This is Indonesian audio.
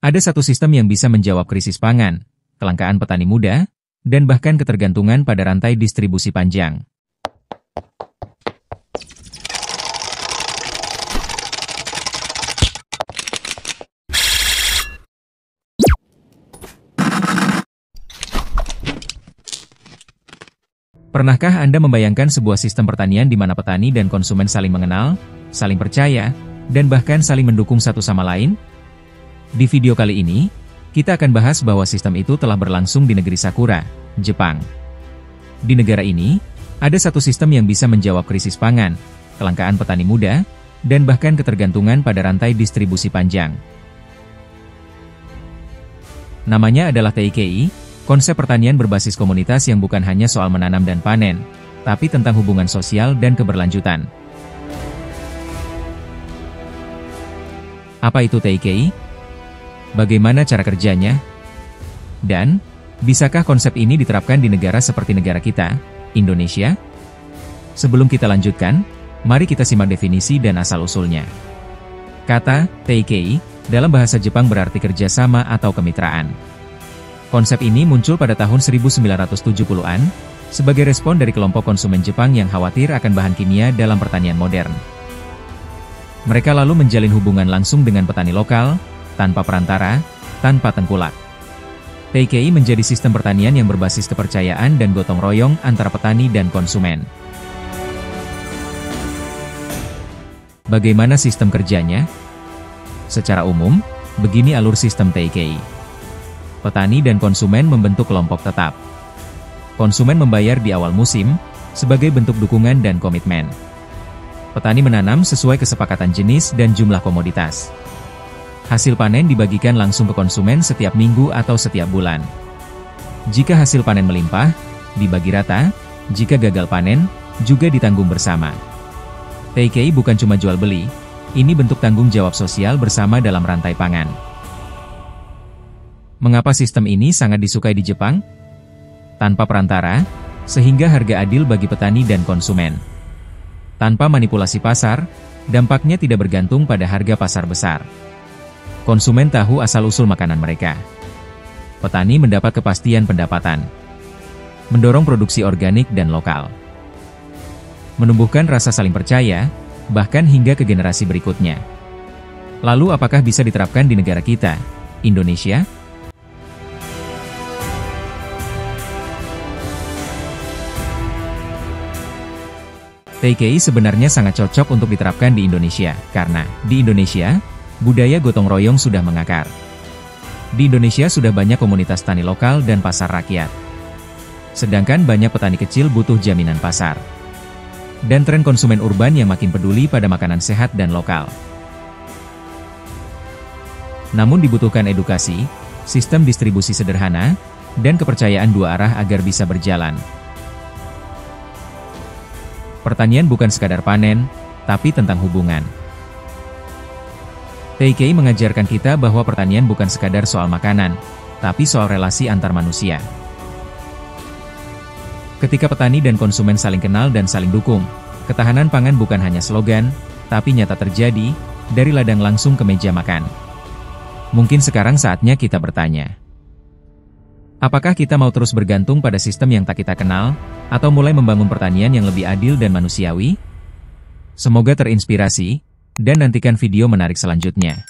Ada satu sistem yang bisa menjawab krisis pangan, kelangkaan petani muda, dan bahkan ketergantungan pada rantai distribusi panjang. Pernahkah Anda membayangkan sebuah sistem pertanian di mana petani dan konsumen saling mengenal, saling percaya, dan bahkan saling mendukung satu sama lain? Di video kali ini, kita akan bahas bahwa sistem itu telah berlangsung di negeri Sakura, Jepang. Di negara ini, ada satu sistem yang bisa menjawab krisis pangan, kelangkaan petani muda, dan bahkan ketergantungan pada rantai distribusi panjang. Namanya adalah TIKI, konsep pertanian berbasis komunitas yang bukan hanya soal menanam dan panen, tapi tentang hubungan sosial dan keberlanjutan. Apa itu TIKI? Bagaimana cara kerjanya? Dan, bisakah konsep ini diterapkan di negara seperti negara kita, Indonesia? Sebelum kita lanjutkan, mari kita simak definisi dan asal-usulnya. Kata TIKI dalam bahasa Jepang berarti kerjasama atau kemitraan. Konsep ini muncul pada tahun 1970-an, sebagai respon dari kelompok konsumen Jepang yang khawatir akan bahan kimia dalam pertanian modern. Mereka lalu menjalin hubungan langsung dengan petani lokal, tanpa perantara, tanpa tengkulak. TIKI menjadi sistem pertanian yang berbasis kepercayaan dan gotong royong antara petani dan konsumen. Bagaimana sistem kerjanya? Secara umum, begini alur sistem TIKI. Petani dan konsumen membentuk kelompok tetap. Konsumen membayar di awal musim, sebagai bentuk dukungan dan komitmen. Petani menanam sesuai kesepakatan jenis dan jumlah komoditas. Hasil panen dibagikan langsung ke konsumen setiap minggu atau setiap bulan. Jika hasil panen melimpah, dibagi rata, jika gagal panen, juga ditanggung bersama. TIKI bukan cuma jual beli, ini bentuk tanggung jawab sosial bersama dalam rantai pangan. Mengapa sistem ini sangat disukai di Jepang? Tanpa perantara, sehingga harga adil bagi petani dan konsumen. Tanpa manipulasi pasar, dampaknya tidak bergantung pada harga pasar besar. Konsumen tahu asal-usul makanan mereka. Petani mendapat kepastian pendapatan. Mendorong produksi organik dan lokal. Menumbuhkan rasa saling percaya, bahkan hingga ke generasi berikutnya. Lalu apakah bisa diterapkan di negara kita, Indonesia? TIKI sebenarnya sangat cocok untuk diterapkan di Indonesia, karena di Indonesia, budaya gotong royong sudah mengakar. Di Indonesia sudah banyak komunitas tani lokal dan pasar rakyat. Sedangkan banyak petani kecil butuh jaminan pasar. Dan tren konsumen urban yang makin peduli pada makanan sehat dan lokal. Namun dibutuhkan edukasi, sistem distribusi sederhana, dan kepercayaan dua arah agar bisa berjalan. Pertanian bukan sekadar panen, tapi tentang hubungan. TIKI mengajarkan kita bahwa pertanian bukan sekadar soal makanan, tapi soal relasi antar manusia. Ketika petani dan konsumen saling kenal dan saling dukung, ketahanan pangan bukan hanya slogan, tapi nyata terjadi, dari ladang langsung ke meja makan. Mungkin sekarang saatnya kita bertanya. Apakah kita mau terus bergantung pada sistem yang tak kita kenal, atau mulai membangun pertanian yang lebih adil dan manusiawi? Semoga terinspirasi, dan nantikan video menarik selanjutnya.